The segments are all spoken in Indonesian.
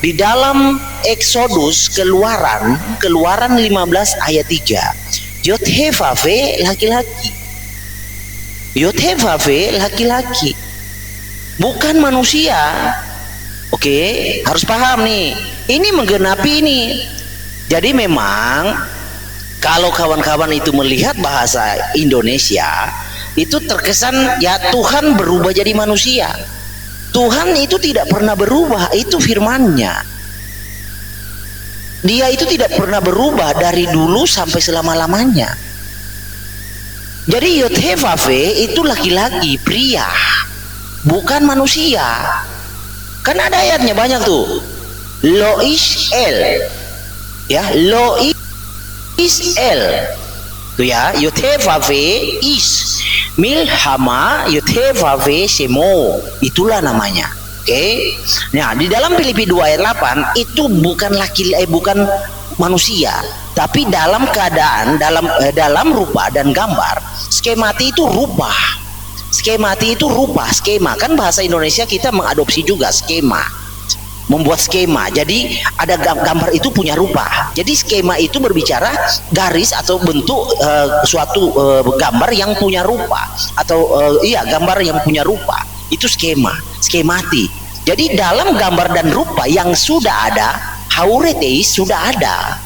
Di dalam Exodus Keluaran 15 ayat 3, Yod-Heh-Vav-Veh laki-laki. Yod-Heh-Vav-Veh laki-laki, bukan manusia. Oke, harus paham nih. Ini menggenapi ini. Jadi memang kalau kawan-kawan itu melihat bahasa Indonesia, itu terkesan ya Tuhan berubah jadi manusia. Tuhan itu tidak pernah berubah, itu firman-Nya. Dia itu tidak pernah berubah dari dulu sampai selama-lamanya. Jadi Yod-Heh-Vav-Veh itu laki-laki, pria, bukan manusia. Kan ada ayatnya banyak tuh. Lois El, ya, Lois El, tuh ya. Yod-Heh-Vav-Veh Is Milhama, Yod-Heh-Vav-Veh Shemo, itulah namanya. Oke. Nah, di dalam Filipi 2 ayat 8 itu bukan bukan manusia, tapi dalam keadaan dalam rupa dan gambar. Skemati itu rupa. Skemati itu rupa, skema. Kan bahasa Indonesia kita mengadopsi juga skema. Membuat skema. Jadi ada gambar itu punya rupa. Jadi skema itu berbicara garis atau bentuk suatu gambar yang punya rupa, atau gambar yang punya rupa. Itu skema, skemati. Jadi dalam gambar dan rupa yang sudah ada, haureteis sudah ada.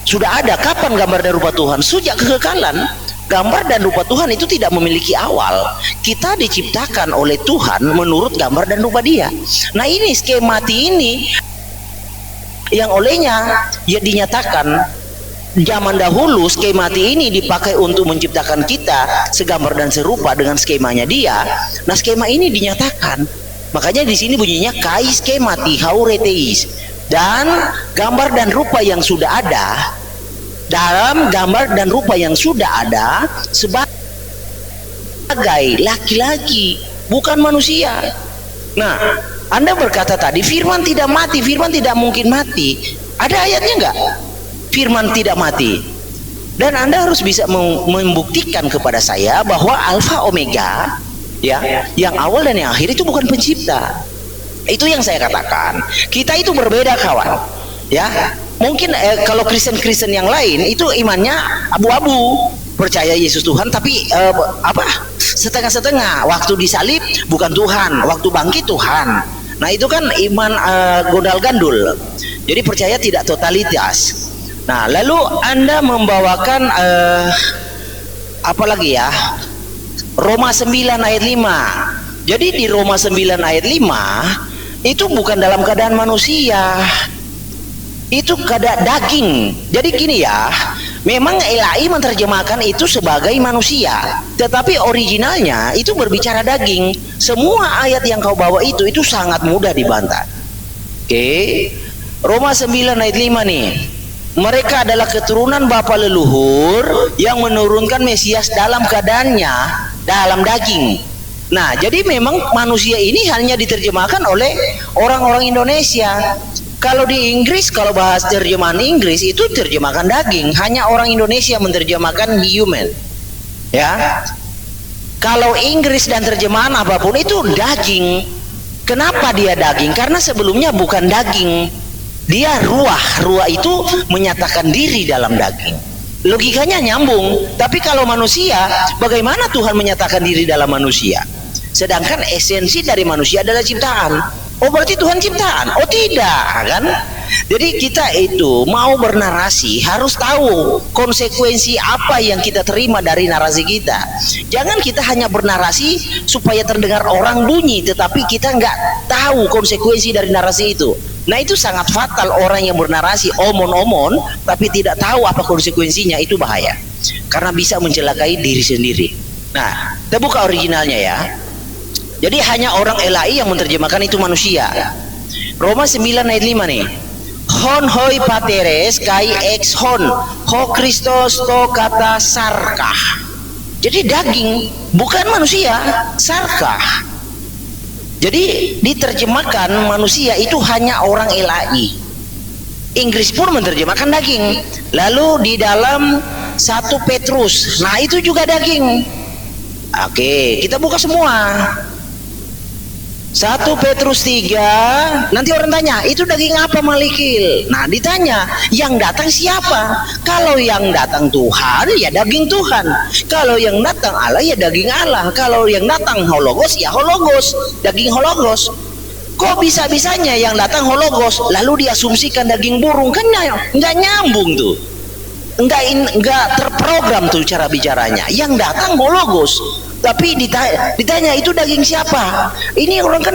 Sudah ada. Kapan gambar dan rupa Tuhan? Sejak kekekalan. Gambar dan rupa Tuhan itu tidak memiliki awal. Kita diciptakan oleh Tuhan menurut gambar dan rupa Dia. Nah, ini skemati ini yang olehnya ya dinyatakan zaman dahulu. Skemati ini dipakai untuk menciptakan kita segambar dan serupa dengan skemanya Dia. Nah, skema ini dinyatakan. Makanya di sini bunyinya kai skemati haureteis. Dan gambar dan rupa yang sudah ada, dalam gambar dan rupa yang sudah ada sebagai laki-laki, bukan manusia. Nah, Anda berkata tadi firman tidak mati, firman tidak mungkin mati. Ada ayatnya enggak? Firman tidak mati. Dan Anda harus bisa membuktikan kepada saya bahwa Alfa Omega, ya, yang awal dan yang akhir itu bukan pencipta. Itu yang saya katakan. Kita itu berbeda, kawan. Ya, mungkin kalau Kristen yang lain itu imannya abu-abu, percaya Yesus Tuhan tapi setengah-setengah. Waktu disalib bukan Tuhan, waktu bangkit Tuhan. Nah, itu kan iman gondal gandul. Jadi percaya tidak totalitas. Nah, lalu Anda membawakan apa lagi ya? Roma 9 ayat 5. Jadi di Roma 9 ayat 5 itu bukan dalam keadaan manusia, itu keadaan daging. Jadi gini ya, memang Elai menerjemahkan itu sebagai manusia, tetapi originalnya itu berbicara daging. Semua ayat yang kau bawa itu sangat mudah dibantah. Oke. Roma 9 ayat 5 nih. Mereka adalah keturunan bapa leluhur yang menurunkan Mesias dalam keadaannya dalam daging. Nah, jadi memang manusia ini hanya diterjemahkan oleh orang-orang Indonesia. Kalau di Inggris, kalau bahas terjemahan Inggris itu terjemahkan daging, hanya orang Indonesia menerjemahkan human. Ya. Kalau Inggris dan terjemahan apapun itu daging. Kenapa dia daging? Karena sebelumnya bukan daging. Dia ruah. Ruah itu menyatakan diri dalam daging. Logikanya nyambung. Tapi kalau manusia, bagaimana Tuhan menyatakan diri dalam manusia? Sedangkan esensi dari manusia adalah ciptaan. Oh, berarti Tuhan ciptaan? Oh, tidak, kan? Jadi kita itu mau bernarasi harus tahu konsekuensi apa yang kita terima dari narasi kita. Jangan kita hanya bernarasi supaya terdengar orang bunyi, tetapi kita nggak tahu konsekuensi dari narasi itu. Nah, itu sangat fatal. Orang yang bernarasi omon-omon tapi tidak tahu apa konsekuensinya, itu bahaya. Karena bisa mencelakai diri sendiri. Nah, kita buka originalnya ya. Jadi hanya orang Elai yang menerjemahkan itu manusia. Roma 9 ayat 5 nih. Hon hoi pateres kai ex hon ho Kristos to kata sarkah. Jadi daging, bukan manusia, sarkah. Jadi diterjemahkan manusia itu hanya orang Elai. Inggris pun menerjemahkan daging. Lalu di dalam 1 Petrus, nah itu juga daging. Oke, kita buka semua. 1 Petrus 3, nanti orang tanya, itu daging apa Malikil? Nah ditanya, yang datang siapa? Kalau yang datang Tuhan, ya daging Tuhan. Kalau yang datang Allah, ya daging Allah. Kalau yang datang Hologos, ya Hologos, daging Hologos. Kok bisa-bisanya yang datang Hologos, lalu diasumsikan daging burung? Kan nggak nyambung tuh. Enggak terprogram tuh cara bicaranya. Yang datang Hologos, tapi ditanya itu daging siapa? Ini orang kan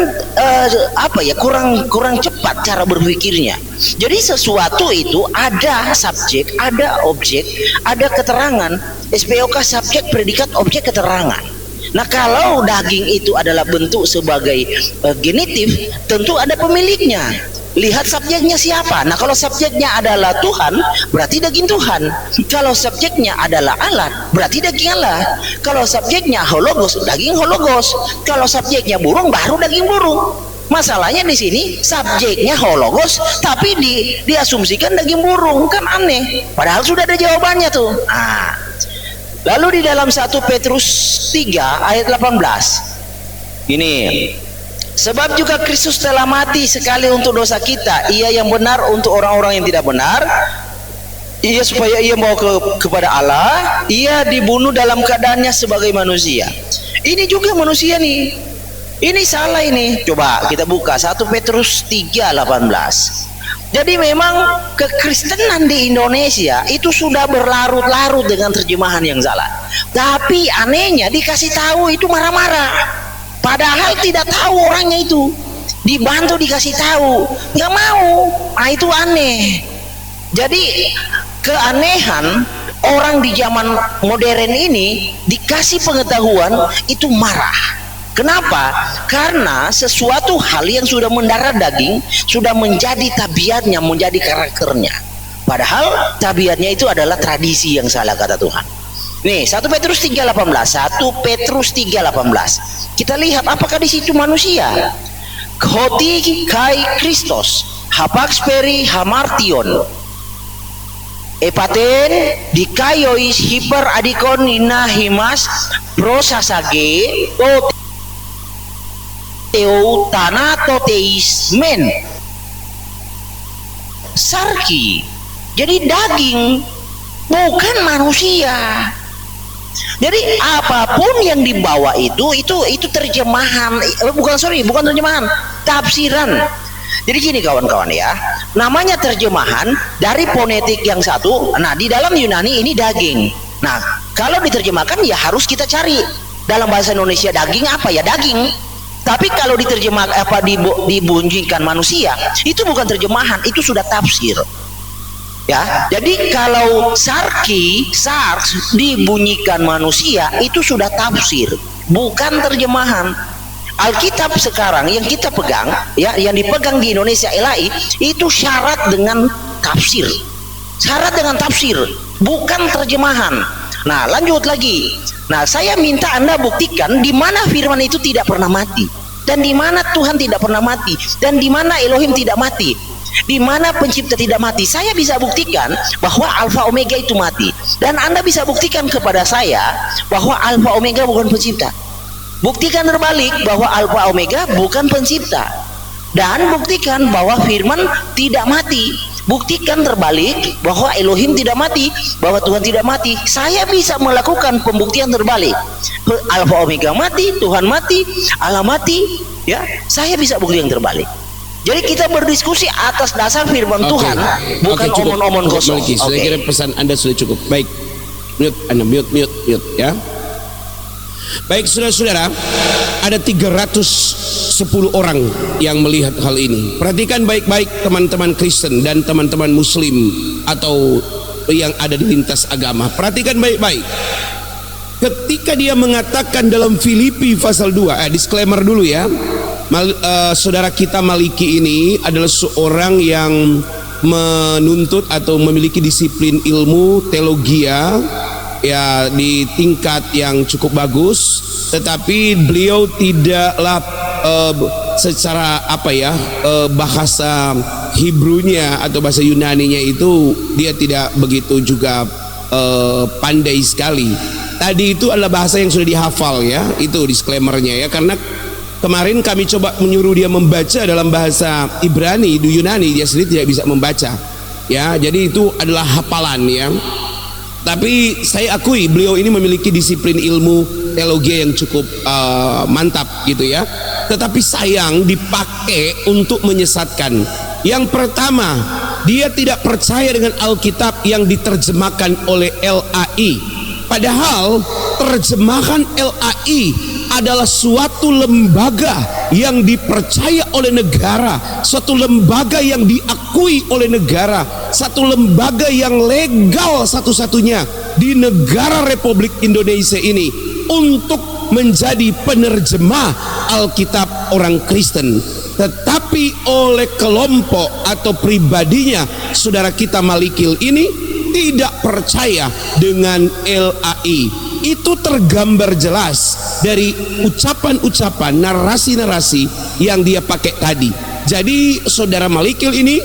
kurang cepat cara berpikirnya. Jadi sesuatu itu ada subjek, ada objek, ada keterangan. SPOK subjek, predikat, objek, keterangan. Nah kalau daging itu adalah bentuk sebagai genitif, tentu ada pemiliknya. Lihat subjeknya siapa. Nah kalau subjeknya adalah Tuhan, berarti daging Tuhan. Kalau subjeknya adalah Allah, berarti daging Allah. Kalau subjeknya Hologos, daging Hologos. Kalau subjeknya burung, baru daging burung. Masalahnya di sini subjeknya Hologos, tapi diasumsikan daging burung, kan aneh. Padahal sudah ada jawabannya tuh. Nah, lalu di dalam 1 Petrus 3 ayat 18 ini, sebab juga Kristus telah mati sekali untuk dosa kita, ia yang benar untuk orang-orang yang tidak benar, ia supaya ia mau kepada Allah, ia dibunuh dalam keadaannya sebagai manusia. Ini juga manusia nih, ini salah ini. Coba kita buka 1 Petrus 3:18. Jadi memang kekristenan di Indonesia itu sudah berlarut-larut dengan terjemahan yang salah. Tapi anehnya dikasih tahu itu marah-marah. Padahal tidak tahu orangnya itu, dibantu dikasih tahu, nggak mau. Nah itu aneh. Jadi keanehan orang di zaman modern ini dikasih pengetahuan itu marah. Kenapa? Karena sesuatu hal yang sudah mendarah daging sudah menjadi tabiatnya, menjadi karakternya. Padahal tabiatnya itu adalah tradisi yang salah, kata Tuhan. Nih 1 Petrus 3:18, 1 Petrus 3:18. Kita lihat apakah di situ manusia. Khoti kai Kristos, hapax peri hamartion. Epaten dikaiois hiper adikon ina himas prosasage teo tanatoteis men. Sarki. Jadi daging, bukan manusia. Jadi apapun yang dibawa itu terjemahan, bukan terjemahan, tafsiran. Jadi gini kawan-kawan ya, namanya terjemahan dari fonetik yang satu. Nah di dalam Yunani ini daging. Nah kalau diterjemahkan ya harus kita cari dalam bahasa Indonesia daging apa ya daging. Tapi kalau diterjemah dibunyikan manusia, itu bukan terjemahan, itu sudah tafsir. Ya, jadi kalau sars dibunyikan manusia itu sudah tafsir, bukan terjemahan. Alkitab sekarang yang kita pegang, ya, yang dipegang di Indonesia LAI itu syarat dengan tafsir, bukan terjemahan. Nah, lanjut lagi. Nah, saya minta Anda buktikan di mana firman itu tidak pernah mati, dan di mana Tuhan tidak pernah mati, dan di mana Elohim tidak mati. Di mana pencipta tidak mati. Saya bisa buktikan bahwa Alfa Omega itu mati, dan Anda bisa buktikan kepada saya bahwa Alfa Omega bukan pencipta. Buktikan terbalik bahwa Alfa Omega bukan pencipta, dan buktikan bahwa firman tidak mati. Buktikan terbalik bahwa Elohim tidak mati, bahwa Tuhan tidak mati. Saya bisa melakukan pembuktian terbalik. Alfa Omega mati, Tuhan mati, Allah mati, ya. Saya bisa bukti yang terbalik. Jadi kita berdiskusi atas dasar firman Tuhan, bukan omong-omong kosong. Saya kira pesan Anda sudah cukup. Baik, mute ya. Baik saudara-saudara, ada 310 orang yang melihat hal ini. Perhatikan baik-baik teman-teman Kristen dan teman-teman Muslim atau yang ada di lintas agama. Perhatikan baik-baik. Ketika dia mengatakan dalam Filipi pasal 2, disclaimer dulu ya. Saudara kita Maliki ini adalah seorang yang menuntut atau memiliki disiplin ilmu teologia ya di tingkat yang cukup bagus, tetapi beliau tidaklah secara bahasa Hebrunya atau bahasa Yunaninya itu dia tidak begitu juga pandai sekali. Tadi itu adalah bahasa yang sudah dihafal ya, itu disclaimernya ya, karena Kemarin kami coba menyuruh dia membaca dalam bahasa Ibrani, Yunani, dia sendiri tidak bisa membaca. Ya, jadi itu adalah hafalan ya. Tapi saya akui beliau ini memiliki disiplin ilmu teologi yang cukup mantap gitu ya. Tetapi sayang dipakai untuk menyesatkan. Yang pertama, dia tidak percaya dengan Alkitab yang diterjemahkan oleh LAI. Padahal terjemahan LAI adalah suatu lembaga yang dipercaya oleh negara, suatu lembaga yang diakui oleh negara, satu lembaga yang legal satu-satunya di negara Republik Indonesia ini untuk menjadi penerjemah Alkitab orang Kristen. Tetapi oleh kelompok atau pribadinya saudara kita Malikil ini tidak percaya dengan LAI. Itu tergambar jelas dari ucapan-ucapan, narasi-narasi yang dia pakai tadi. Jadi saudara Malikil ini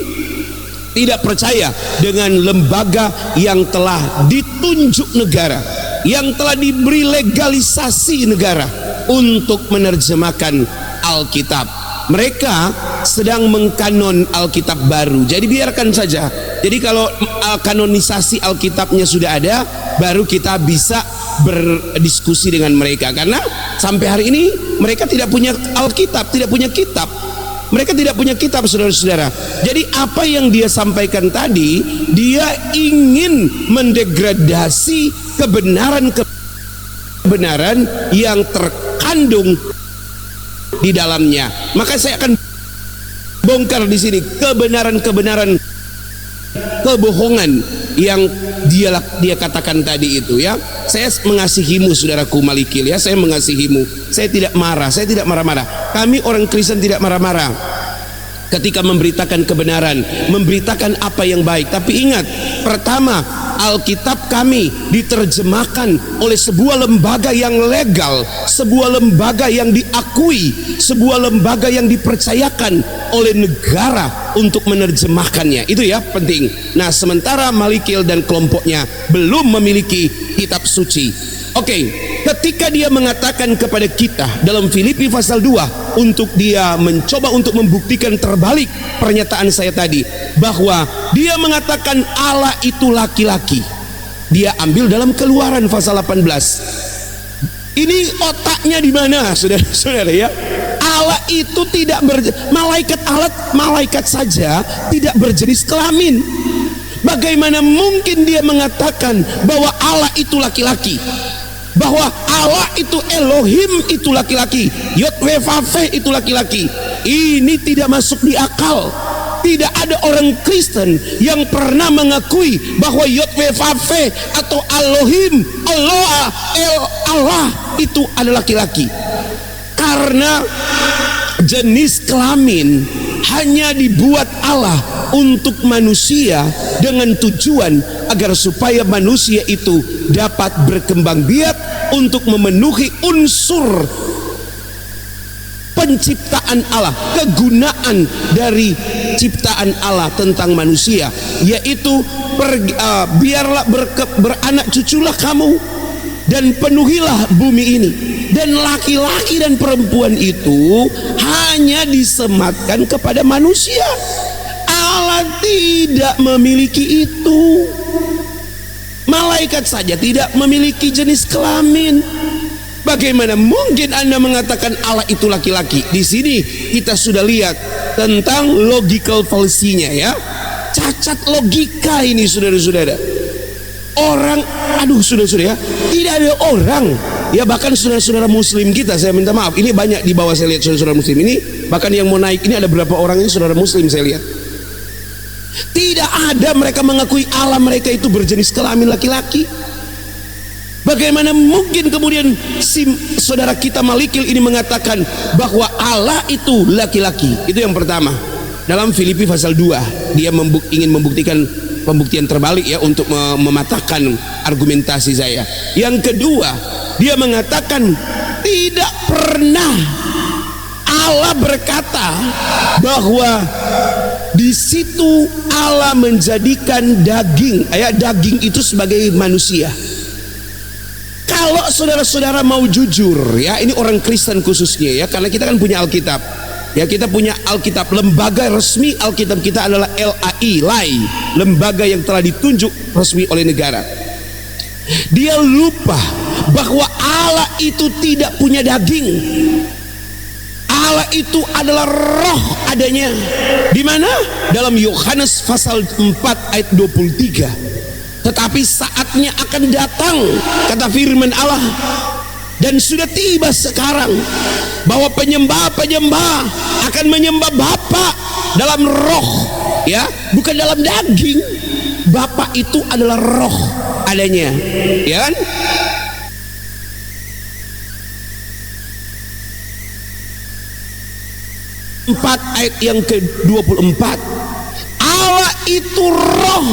tidak percaya dengan lembaga yang telah ditunjuk negara, yang telah diberi legalisasi negara untuk menerjemahkan Alkitab. Mereka sedang mengkanon Alkitab baru. Jadi biarkan saja. Jadi kalau kanonisasi Alkitabnya sudah ada, baru kita bisa berdiskusi dengan mereka. Karena sampai hari ini mereka tidak punya Alkitab, tidak punya kitab. Mereka tidak punya kitab, saudara-saudara. Jadi apa yang dia sampaikan tadi, dia ingin mendegradasi kebenaran yang terkandung di dalamnya. Maka saya akan bongkar di sini kebenaran-kebenaran kebohongan yang dia katakan tadi itu ya. Saya mengasihimu saudaraku Malikil ya, saya mengasihimu. Saya tidak marah, saya tidak marah-marah. Kami orang Kristen tidak marah-marah ketika memberitakan kebenaran, memberitakan apa yang baik. Tapi ingat, pertama, Alkitab kami diterjemahkan oleh sebuah lembaga yang legal, sebuah lembaga yang diakui, sebuah lembaga yang dipercayakan oleh negara untuk menerjemahkannya. Itu ya penting. Nah, sementara Malikil dan kelompoknya belum memiliki kitab suci. Oke, ketika dia mengatakan kepada kita dalam Filipi pasal 2 untuk dia mencoba untuk membuktikan terbalik pernyataan saya tadi, bahwa dia mengatakan Allah itu laki-laki. Dia ambil dalam Keluaran pasal 18. Ini otaknya di mana, saudara-saudara ya? Allah itu tidak malaikat Allah, malaikat saja tidak berjenis kelamin. Bagaimana mungkin dia mengatakan bahwa Allah itu laki-laki? Bahwa Allah itu Elohim itu laki-laki, Yod-Weh-Vav-Veh itu laki-laki. Ini tidak masuk di akal. Tidak ada orang Kristen yang pernah mengakui bahwa Yod-Weh-Vav-Veh atau Elohim, Allah itu adalah laki-laki. Karena jenis kelamin hanya dibuat Allah untuk manusia dengan tujuan agar supaya manusia itu dapat berkembang biak untuk memenuhi unsur penciptaan Allah, kegunaan dari ciptaan Allah tentang manusia, yaitu biarlah beranak cuculah kamu dan penuhilah bumi ini. Dan laki-laki dan perempuan itu hanya disematkan kepada manusia. Allah tidak memiliki itu. Malaikat saja tidak memiliki jenis kelamin. Bagaimana mungkin Anda mengatakan Allah itu laki-laki? Di sini kita sudah lihat tentang logical fallacy-nya ya. Cacat logika ini saudara-saudara. Orang, saudara-saudara ya, tidak ada orang ya, bahkan saudara-saudara muslim kita, saya minta maaf, ini banyak di bawah saya lihat saudara-saudara muslim ini, bahkan yang mau naik ini ada beberapa orang ini saudara muslim saya lihat. Tidak ada mereka mengakui Allah mereka itu berjenis kelamin laki-laki. Bagaimana mungkin kemudian saudara kita Malikil ini mengatakan bahwa Allah itu laki-laki? Itu yang pertama. Dalam Filipi pasal 2 dia ingin membuktikan pembuktian terbalik ya, untuk mematahkan argumentasi saya. Yang kedua, dia mengatakan tidak pernah Allah berkata bahwa di situ Allah menjadikan daging itu sebagai manusia. Kalau saudara-saudara mau jujur ya, ini orang Kristen khususnya ya, karena kita kan punya Alkitab. Ya, kita punya Alkitab, lembaga resmi Alkitab kita adalah LAI, lembaga yang telah ditunjuk resmi oleh negara. Dia lupa bahwa Allah itu tidak punya daging. Allah itu adalah roh adanya. Di mana? Dalam Yohanes pasal 4 ayat 23. Tetapi saatnya akan datang, kata firman Allah, dan sudah tiba sekarang, bahwa penyembah-penyembah akan menyembah Bapa dalam roh, ya, bukan dalam daging. Bapa itu adalah roh adanya, ya kan? Ayat yang ke-24, Allah itu roh,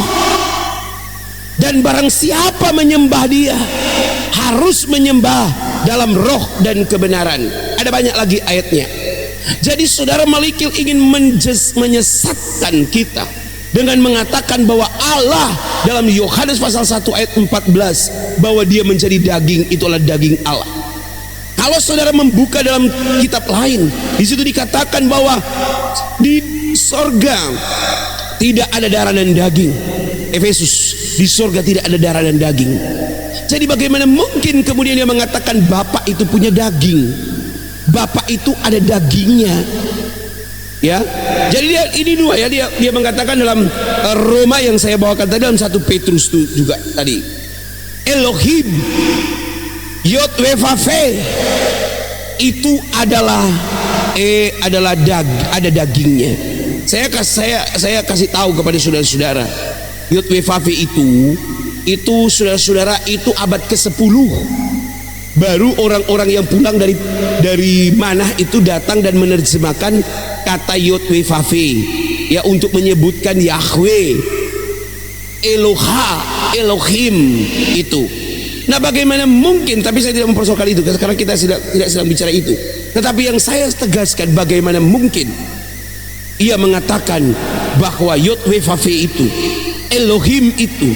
dan barang siapa menyembah dia harus menyembah dalam roh dan kebenaran. Ada banyak lagi ayatnya. Jadi saudara Malikil ingin menyesatkan kita dengan mengatakan bahwa Allah dalam Yohanes pasal 1 ayat 14 bahwa dia menjadi daging, itulah daging Allah. Kalau saudara membuka dalam kitab lain, di situ dikatakan bahwa di sorga tidak ada darah dan daging. Efesus, di sorga tidak ada darah dan daging. Jadi bagaimana mungkin kemudian dia mengatakan Bapa itu punya daging? Bapa itu ada dagingnya, ya. Jadi dia ini dua ya, dia mengatakan dalam Roma yang saya bawakan tadi, dalam 1 Petrus itu juga tadi, Elohim Yod Wefave itu adalah ada dagingnya. Saya kasih tahu kepada saudara-saudara, Yod Wefave itu saudara-saudara, itu abad ke-10 baru orang-orang yang pulang dari Manah itu datang dan menerjemahkan kata Yod Wefave, ya, untuk menyebutkan Yahweh, Eloha, Elohim itu. Nah, bagaimana mungkin, tapi saya tidak mempersoalkan itu karena kita tidak sedang bicara itu. Tetapi yang saya tegaskan, bagaimana mungkin ia mengatakan bahwa Yod Wefave itu, Elohim itu,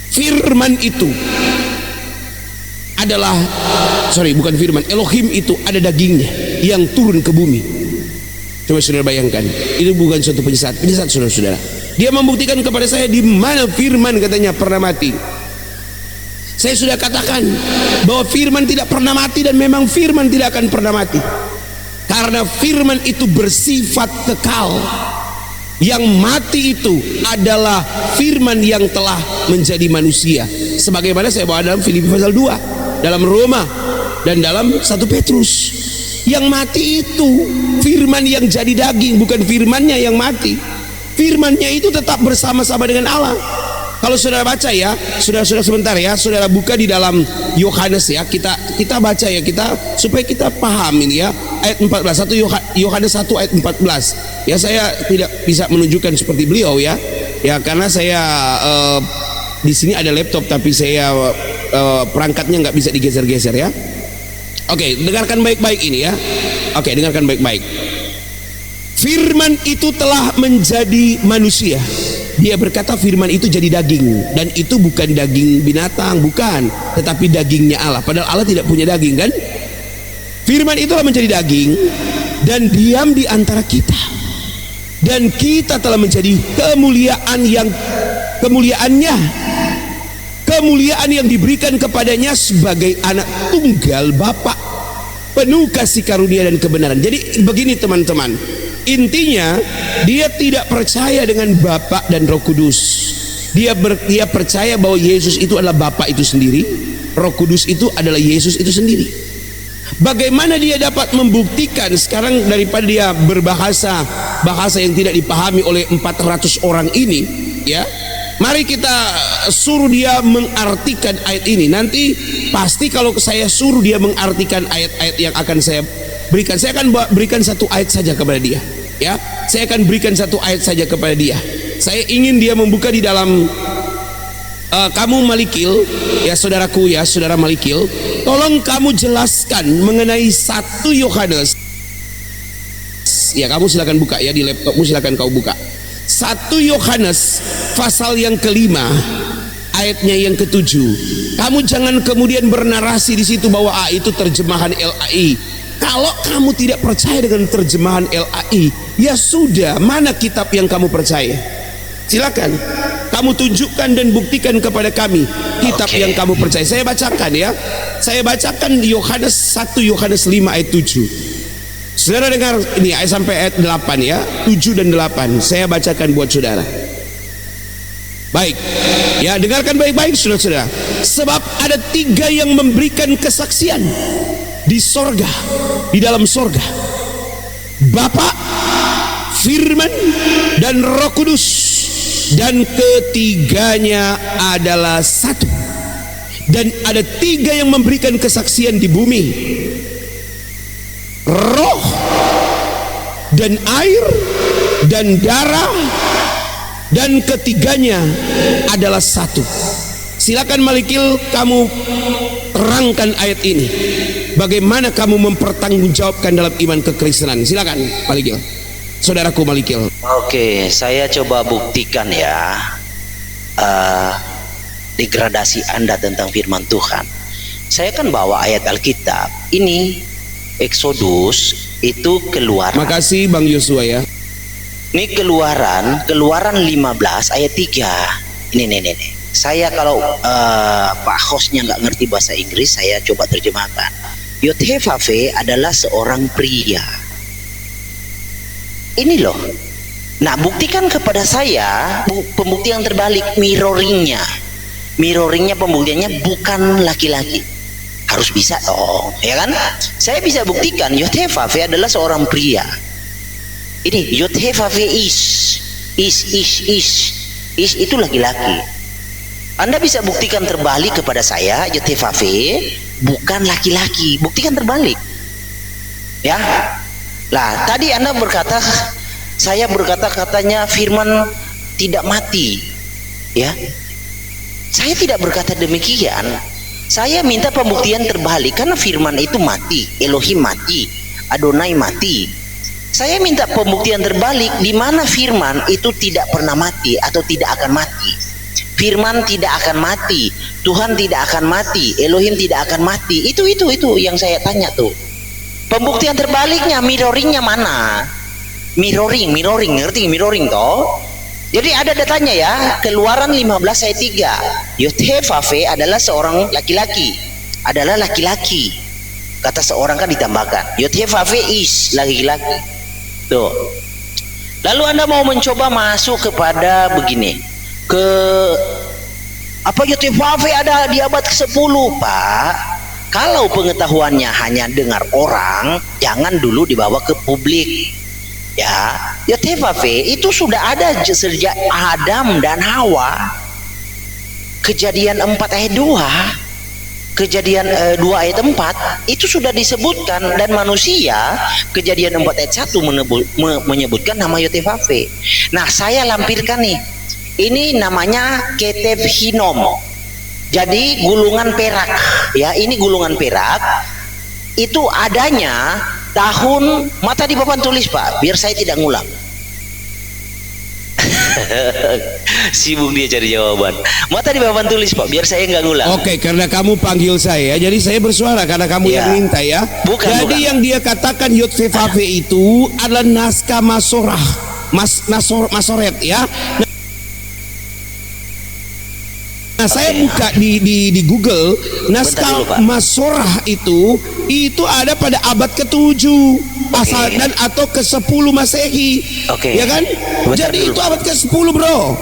firman itu adalah, bukan firman, Elohim itu ada dagingnya yang turun ke bumi. Coba saudara bayangkan, itu bukan suatu penyesat saudara-saudara. Dia membuktikan kepada saya di mana firman katanya pernah mati. Saya sudah katakan bahwa firman tidak pernah mati, dan memang firman tidak akan pernah mati karena firman itu bersifat kekal. Yang mati itu adalah firman yang telah menjadi manusia, sebagaimana saya bawa dalam Filipi pasal 2, dalam Roma, dan dalam 1 Petrus. Yang mati itu firman yang jadi daging, bukan firmannya yang mati. Firmannya itu tetap bersama-sama dengan Allah. Kalau saudara baca ya, saudara sebentar ya, saudara buka di dalam Yohanes ya, kita baca ya, supaya kita paham ini ya, ayat 14, Yohanes 1 ayat 14. Ya, saya tidak bisa menunjukkan seperti beliau ya, karena saya di sini ada laptop, tapi saya perangkatnya nggak bisa digeser-geser ya. Oke, dengarkan baik-baik ini ya. Oke, dengarkan baik-baik. Firman itu telah menjadi manusia. Dia berkata firman itu jadi daging, dan itu bukan daging binatang, bukan, tetapi dagingnya Allah. Padahal Allah tidak punya daging kan? Firman itu telah menjadi daging dan diam di antara kita, dan kita telah menjadi kemuliaan yang diberikan kepadanya sebagai anak tunggal Bapa, penuh kasih karunia dan kebenaran. Jadi begini teman-teman, intinya dia tidak percaya dengan Bapa dan Roh Kudus. Dia percaya bahwa Yesus itu adalah Bapa itu sendiri, Roh Kudus itu adalah Yesus itu sendiri. Bagaimana dia dapat membuktikan sekarang daripada dia berbahasa yang tidak dipahami oleh 400 orang ini ya? Mari kita suruh dia mengartikan ayat ini. Nanti pasti kalau saya suruh dia mengartikan ayat-ayat yang akan saya berikan, saya akan berikan satu ayat saja kepada dia ya. Saya akan berikan satu ayat saja kepada dia. Saya ingin dia membuka di dalam kamu Malikil ya, saudaraku ya, saudara Malikil, tolong kamu jelaskan mengenai 1 Yohanes ya. Kamu silakan buka ya, di laptopmu silakan kau buka 1 Yohanes pasal yang ke-5 ayatnya yang ketujuh. Kamu jangan kemudian bernarasi di situ bahwa itu terjemahan LAI. Kalau kamu tidak percaya dengan terjemahan LAI, ya sudah, mana kitab yang kamu percaya? Silakan kamu tunjukkan dan buktikan kepada kami kitab yang kamu percaya. Saya bacakan ya. Saya bacakan Yohanes 1 Yohanes 5 ayat 7. Saudara dengar ini ayat sampai ayat 8 ya, 7 dan 8. Saya bacakan buat saudara. Baik, ya dengarkan baik-baik saudara-saudara. Sebab ada 3 yang memberikan kesaksian di sorga, di dalam sorga: Bapa, Firman, dan Roh Kudus. Dan ketiganya adalah satu. Dan ada 3 yang memberikan kesaksian di bumi: roh, dan air, dan darah. Dan ketiganya adalah satu. Silakan Malikil, kamu terangkan ayat ini. Bagaimana kamu mempertanggungjawabkan dalam iman kekristenan? Silakan Malikil, saudaraku Malikil. Oke, saya coba buktikan ya degradasi Anda tentang firman Tuhan. Saya kan bawa ayat Alkitab. Ini Exodus, itu Keluaran. Makasih Bang Yosua ya. Ini Keluaran 15 ayat 3. Ini. Saya kalau Pak hostnya nggak ngerti bahasa Inggris, saya coba terjemahkan. Yod-Heh-Vav-He adalah seorang pria. Ini loh. Nah, buktikan kepada saya pembuktian terbalik, mirroringnya. Mirroringnya, pembuktiannya bukan laki-laki. Harus bisa dong, ya kan? Saya bisa buktikan Yod-Heh-Vav-He adalah seorang pria. Ini Yod-Heh-Vav-He is itu laki-laki. Anda bisa buktikan terbalik kepada saya, Yod-Heh-Vav-He bukan laki-laki. Buktikan terbalik. Ya. Lah, tadi Anda berkata, saya berkata katanya firman tidak mati. Ya. Saya tidak berkata demikian. Saya minta pembuktian terbalik karena firman itu mati, Elohim mati, Adonai mati. Saya minta pembuktian terbalik di mana firman itu tidak pernah mati atau tidak akan mati. Firman tidak akan mati, Tuhan tidak akan mati, Elohim tidak akan mati. Itu yang saya tanya tuh. Pembuktian terbaliknya, mirroringnya mana? Mirroring, ngerti mirroring toh? Jadi ada datanya ya, Keluaran 15 ayat 3. Yod-Heh-Vav-He adalah seorang laki-laki. Adalah laki-laki. Kata seorang kan ditambahkan. Yod-Heh-Vav-He is laki-laki. Tuh. Lalu Anda mau mencoba masuk kepada begini. Apa Yod-Heh-Vav-He ada di abad ke-10, Pak? Kalau pengetahuannya hanya dengar orang, jangan dulu dibawa ke publik. Ya, Yod-Heh-Vav-He itu sudah ada sejak Adam dan Hawa. Kejadian 4 ayat 2. Kejadian 2 ayat 4 itu sudah disebutkan, dan manusia Kejadian 4 ayat 1 menyebutkan nama Yod-Heh-Vav-He. Nah, saya lampirkan nih. Ini namanya Ketef Hinom. Jadi gulungan perak. Ya, ini gulungan perak. Itu adanya tahun, mata di papan tulis Pak, biar saya tidak ngulang. Sibuk dia cari jawaban. Mata di papan tulis Pak, biar saya nggak ngulang. Oke, karena kamu panggil saya, jadi saya bersuara karena kamu yang minta ya. Jadi yang dia katakan Yod-Heh-Vav-He itu adalah naskah Masorah, Masoret ya. Nah, saya buka di Google, naskah Masorah itu ada pada abad ke-7 dan atau ke-10 Masehi. Ya kan? Jadi itu abad ke-10, Bro.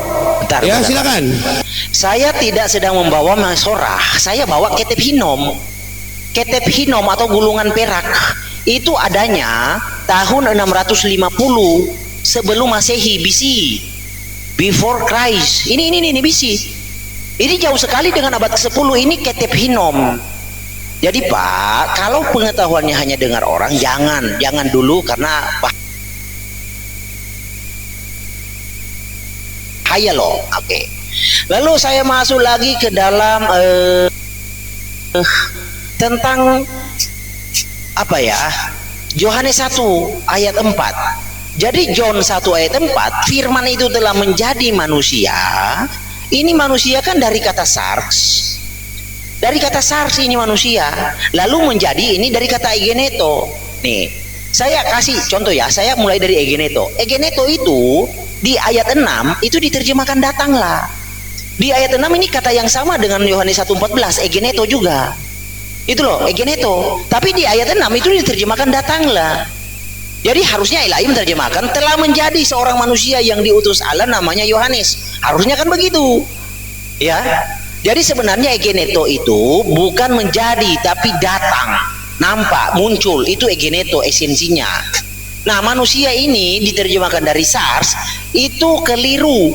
Ya, silakan. Saya tidak sedang membawa Masorah, saya bawa Ketef Hinom. Ketef Hinom atau gulungan perak itu adanya tahun 650 sebelum Masehi, BC. Before Christ. Ini BC. Ini jauh sekali dengan abad ke-10. Ini Ketef Hinom. Jadi Pak, kalau pengetahuannya hanya dengar orang, jangan dulu, karena bahaya loh. Oke. Lalu saya masuk lagi ke dalam tentang apa ya? Yohanes 1 ayat 4. Jadi John 1 ayat 4, firman itu telah menjadi manusia. ini manusia kan dari kata sars. Dari kata sars ini manusia, lalu menjadi ini dari kata egeneto. Nih, saya kasih contoh ya, saya mulai dari egeneto. Egeneto itu di ayat 6 itu diterjemahkan datanglah. Di ayat 6 ini kata yang sama dengan Yohanes 1:14, egeneto juga. Itu loh, egeneto. Tapi di ayat 6 itu diterjemahkan datanglah. Jadi harusnya Ilahi menerjemahkan telah menjadi seorang manusia yang diutus Allah namanya Yohanes. Harusnya kan begitu. Ya. Jadi sebenarnya egeneto itu bukan menjadi tapi datang, nampak, muncul. Itu egeneto esensinya. Nah, manusia ini diterjemahkan dari sars itu keliru.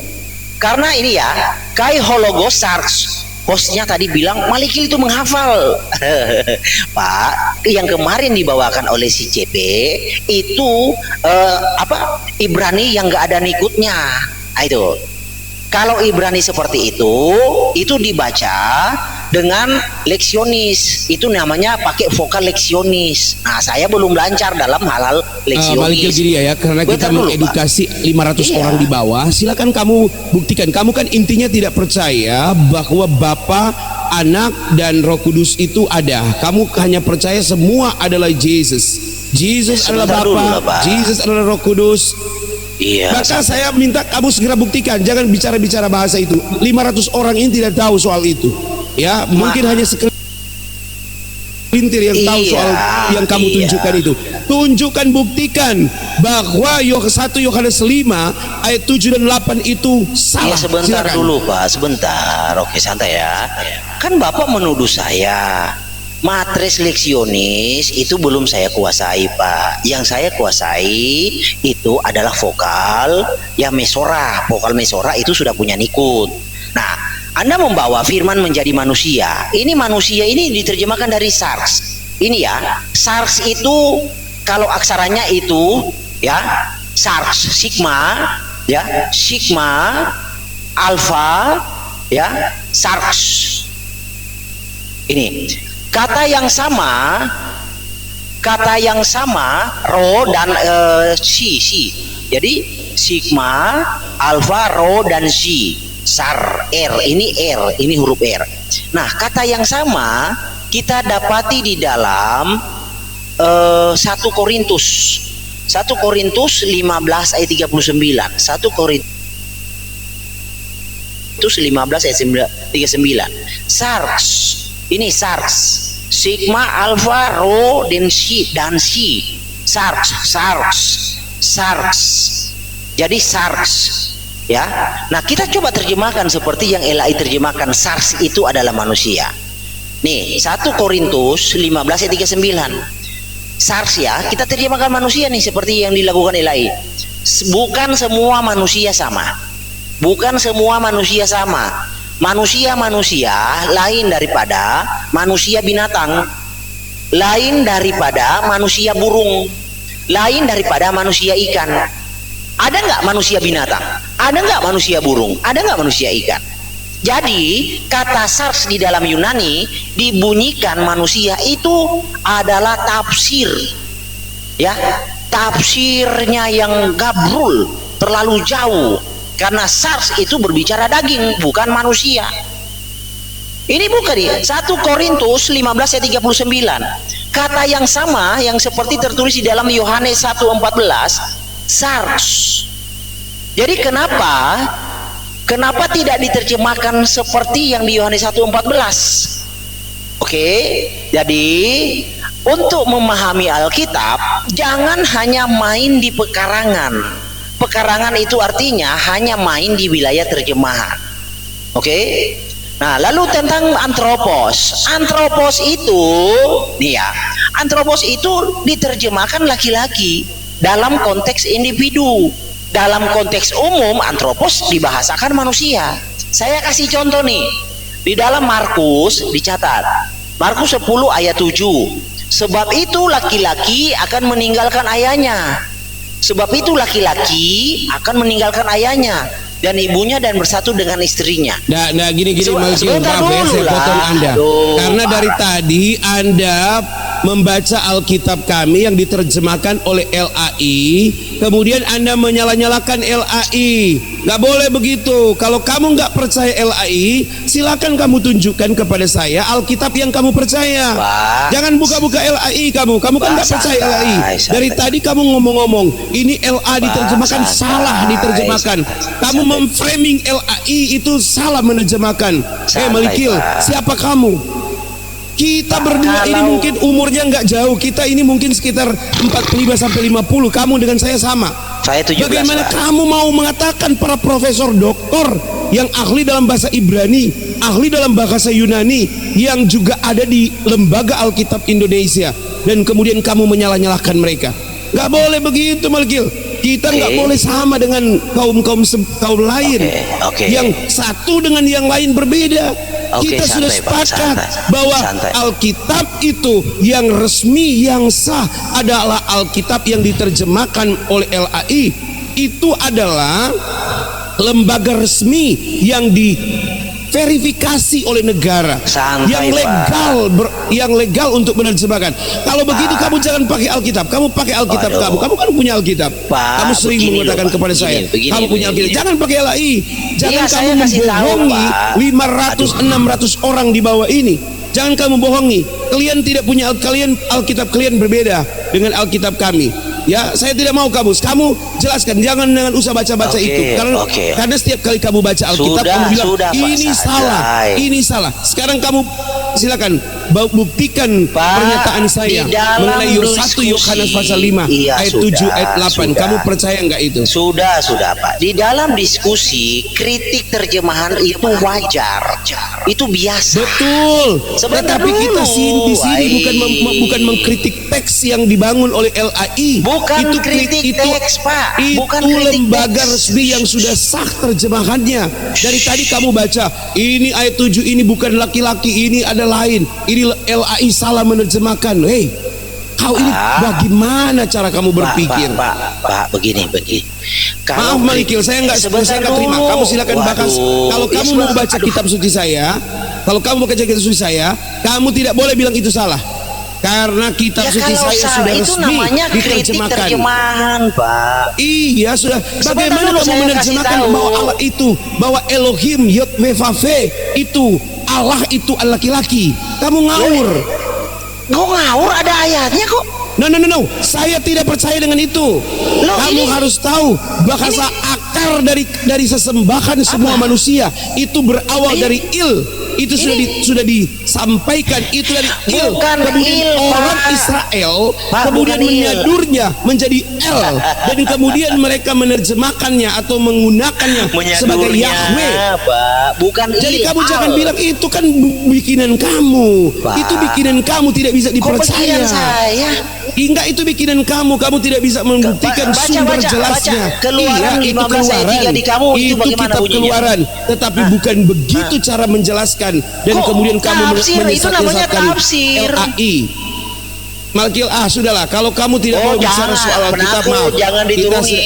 Karena ini ya, kai hologos sars. Hostnya tadi bilang Malikil itu menghafal. Pak, yang kemarin dibawakan oleh si CP itu Ibrani yang nggak ada nikutnya. Nah, itu kalau Ibrani seperti itu dibaca dengan leksionis. Itu namanya pakai vokal leksionis. Nah, saya belum lancar dalam hal-hal leksionis. Malikil gini ya, karena kita mengedukasi 500 orang di bawah. Silakan kamu buktikan. Kamu kan intinya tidak percaya bahwa Bapa, Anak dan Roh Kudus itu ada. Kamu hanya percaya semua adalah Jesus. Jesus adalah Bapa, Jesus adalah Roh Kudus. Iya. Maka saya minta kamu segera buktikan. Jangan bicara-bicara bahasa itu. 500 orang ini tidak tahu soal itu. Ya, mungkin hanya sekelintir yang tahu soal yang kamu tunjukkan itu. Tunjukkan, buktikan bahwa 1 Yohanes 5 ayat 7 dan 8 itu salah. Sebentar dulu Pak, sebentar. Oke, santai ya. Kan Bapak menuduh saya matres leksionis itu belum saya kuasai Pak. Yang saya kuasai itu adalah vokal ya mesora. Vokal mesora itu sudah punya nikut. Nah, Anda membawa firman menjadi manusia. Ini manusia ini diterjemahkan dari sars. Ini ya, sars itu kalau aksaranya itu ya sars, sigma ya, sigma, alfa ya, sars. Ini kata yang sama rho dan si. Jadi sigma, alfa, rho dan si. Sar, ini huruf R. Nah, kata yang sama kita dapati di dalam 1 Korintus 15 ayat 39. 1 Korintus 15 ayat 39. Sars. Ini sars, sigma, alfa, rho, dan si. Sars. Jadi sars, ya. Nah, kita coba terjemahkan seperti yang Ilahi terjemahkan. Sars itu adalah manusia. Nih, 1 Korintus 15 ayat 39. Sars ya, kita terjemahkan manusia nih seperti yang dilakukan Ilahi. Bukan semua manusia sama. Manusia lain daripada manusia binatang, lain daripada manusia burung, lain daripada manusia ikan. Ada nggak manusia binatang? Ada nggak manusia burung? Ada nggak manusia ikan? Jadi kata sars di dalam Yunani dibunyikan manusia itu adalah tafsir, ya, tafsirnya yang gabrul, terlalu jauh. Karena sars itu berbicara daging, bukan manusia. Ini bukan dia. 1 Korintus 15 ayat 39. Kata yang sama yang seperti tertulis di dalam Yohanes 1:14, sars. Jadi kenapa tidak diterjemahkan seperti yang di Yohanes 1:14? Oke, jadi untuk memahami Alkitab jangan hanya main di pekarangan. Pekarangan itu artinya hanya main di wilayah terjemahan. Oke. Nah, lalu tentang antropos. Antropos itu, nih ya, antropos itu diterjemahkan laki-laki dalam konteks individu. Dalam konteks umum, antropos dibahasakan manusia. Saya kasih contoh nih. Di dalam Markus dicatat. Markus 10 ayat 7. Sebab itu laki-laki akan meninggalkan ayahnya. Sebab itu laki-laki akan meninggalkan ayahnya dan ibunya dan bersatu dengan istrinya. Nah, gini Malikil, maaf ya, saya potong Anda. Karena dari tadi Anda membaca Alkitab kami yang diterjemahkan oleh LAI, kemudian Anda menyala-nyalakan LAI. Nggak boleh begitu. Kalau kamu nggak percaya LAI, silakan kamu tunjukkan kepada saya Alkitab yang kamu percaya. Pak, Jangan buka-buka LAI kamu kan nggak percaya LAI. Dari tadi kamu ngomong-ngomong, ini LA diterjemahkan salah diterjemahkan. Kamu memframing LAI itu salah menerjemahkan. Malikil, siapa kamu? Kita berdua ini mungkin umurnya nggak jauh. Kita ini mungkin sekitar 45 sampai 50. Kamu dengan saya sama. Saya 17. Bagaimana kamu mau mengatakan para profesor doktor yang ahli dalam bahasa Ibrani, ahli dalam bahasa Yunani, yang juga ada di Lembaga Alkitab Indonesia, dan kemudian kamu menyalah-nyalahkan mereka? Nggak boleh begitu, Malkil. Kita nggak boleh sama dengan kaum lain. Yang satu dengan yang lain berbeda. Kita sudah sepakat bahwa Alkitab itu yang resmi, yang sah adalah Alkitab yang diterjemahkan oleh LAI. Itu adalah lembaga resmi yang diverifikasi oleh negara, yang legal untuk menerjemahkan. Kalau begitu kamu jangan pakai Alkitab. Kamu pakai Alkitab kamu kan punya Alkitab. Kamu sering mengatakan kepada saya, kamu punya Alkitab. Jangan pakai LAI. Jangan kamu membohongi 500-600 orang di bawah ini. Jangan kamu bohongi. Kalian tidak punya, Alkitab kalian berbeda dengan Alkitab kami. Ya, saya tidak mau kamu jelaskan, jangan dengan usah baca-baca itu. Karena setiap kali kamu baca Alkitab kamu bilang ini salah. Sekarang kamu silakan buktikan pernyataan saya mengenai 1 Yohanes pasal 5 ayat 7 ayat 8. Kamu percaya enggak itu? Sudah Pak. Di dalam diskusi kritik terjemahan itu wajar. Itu biasa. Betul. Tetapi kita di sini bukan mengkritik teks yang dibangun oleh LAI. Bukan kritik teks, Pak. Bukan itu lembaga resmi yang sudah sah terjemahannya. Dari tadi kamu baca, ini ayat 7 ini bukan laki-laki, ini ada lain. Ini LAI salah menerjemahkan. Hei, kau ini bagaimana cara kamu berpikir? Pak, begini. Maaf Malikil, saya nggak terima. Kamu silakan bahas. Kalau kamu mau baca kitab suci saya, kamu tidak boleh bilang itu salah. Karena kitab suci saya sudah resmi diterjemahkan. Pak. Iya, sudah. Bagaimana kamu menerjemahkan bahwa Allah itu, bahwa Elohim Yod-Meh-Vaveh itu Allah itu laki-laki? Kamu ngawur. Kok ngawur? Ada ayatnya kok. No. Saya tidak percaya dengan itu. Kamu harus tahu bahasa akar dari sesembahan semua manusia itu berawal dari Il. Itu sudah disampaikan, itu dari Il. Kemudian orang Israel kemudian menyadurnya menjadi El, dan kemudian mereka menerjemahkannya atau menggunakannya sebagai Yahweh. Jadi kamu jangan bilang itu kan bikinan kamu. Itu bikinan kamu, tidak bisa dipercaya. Enggak, itu bikinan kamu tidak bisa membuktikan sumber jelasnya. Keluaran 15 ayat 3 di kamu itu kitab Keluaran, tetapi bukan begitu cara menjelaskan. Dan kemudian kamu menyesatkan LAI. Malkil, sudahlah. Kalau kamu tidak mau bicara soal Alkitab, maaf.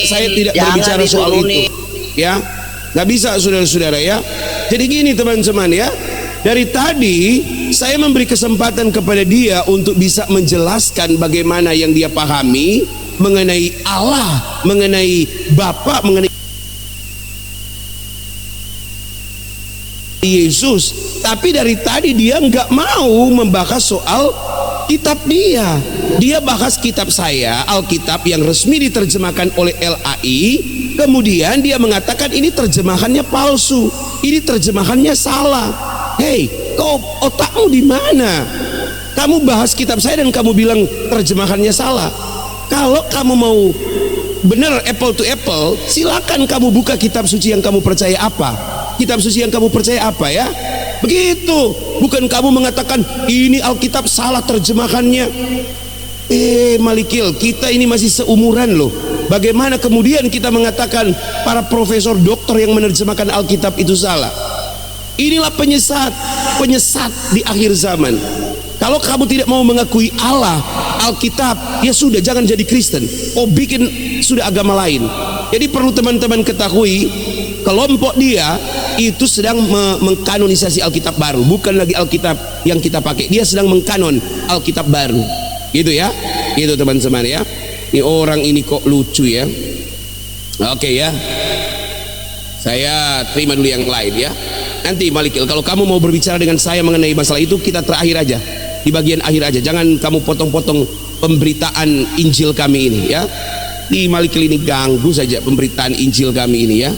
Saya tidak berbicara soal itu. Ya, nggak bisa, saudara-saudara ya. Jadi gini teman-teman ya. Dari tadi saya memberi kesempatan kepada dia untuk bisa menjelaskan bagaimana yang dia pahami mengenai Allah, mengenai Bapa, mengenai Yesus. Tapi dari tadi dia nggak mau membahas soal kitab dia. Dia bahas kitab saya, Alkitab yang resmi diterjemahkan oleh LAI. Kemudian dia mengatakan ini terjemahannya palsu, ini terjemahannya salah. Hei, kau otakmu di mana? Kamu bahas kitab saya dan kamu bilang terjemahannya salah. Kalau kamu mau benar apple to apple, silakan kamu buka kitab suci yang kamu percaya apa. Kitab suci yang kamu percaya apa ya? Begitu. Bukan kamu mengatakan ini Alkitab salah terjemahannya. Malikil, kita ini masih seumuran loh. Bagaimana kemudian kita mengatakan para profesor doktor yang menerjemahkan Alkitab itu salah? Inilah penyesat di akhir zaman. Kalau kamu tidak mau mengakui Allah, Alkitab, ya sudah, jangan jadi Kristen. Bikin sudah agama lain. Jadi perlu teman-teman ketahui, kelompok dia itu sedang mengkanonisasi Alkitab baru, bukan lagi Alkitab yang kita pakai. Dia sedang mengkanon Alkitab baru. Gitu ya. Itu teman-teman ya. Ini orang ini kok lucu ya. Oke ya. Saya terima dulu yang lain ya. Nanti Malikil, kalau kamu mau berbicara dengan saya mengenai masalah itu, kita terakhir aja, di bagian akhir aja. Jangan kamu potong-potong pemberitaan Injil kami ini ya. Di Malikil ini ganggu saja pemberitaan Injil kami ini ya.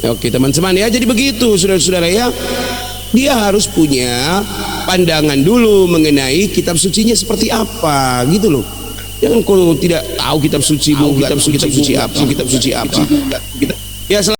Oke teman-teman ya. Jadi begitu saudara-saudara ya. Dia harus punya pandangan dulu mengenai kitab sucinya seperti apa gitu loh. Jangan kalau tidak tahu kitab suci, kitab suci apa. Ya